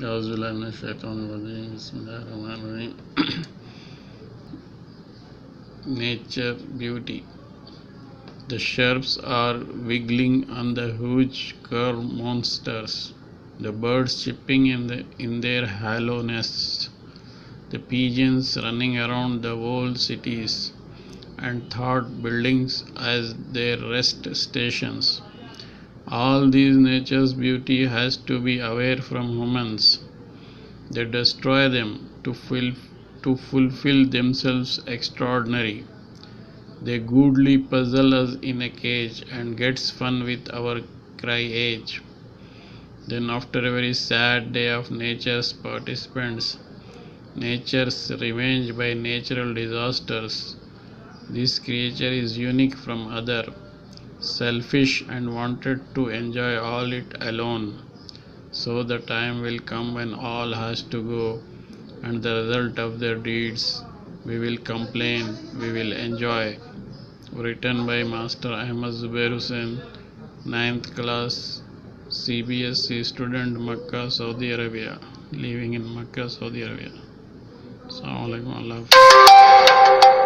Bismillahirrahmanirrahim. Nature beauty. The shrubs are wiggling on the huge curved monsters, the birds chirping in their hollow nests, the pigeons running around the whole cities, and thought buildings as their rest stations. All these nature's beauty has to be away from humans. They destroy them to fulfill themselves extraordinary. They goodly puzzle us in a cage and gets fun with our cry age. Then after a very sad day of nature's participants, nature's revenge by natural disasters, this creature is unique from other, selfish and wanted to enjoy all it alone. So the time will come when all has to go, and the result of their deeds we will complain, we will enjoy. Written by Master Ahmed Zubair, ninth class CBSE student, Makkah, Saudi Arabia, living in Makkah, Saudi Arabia. Assalamu alaikum. Allah Hafiz.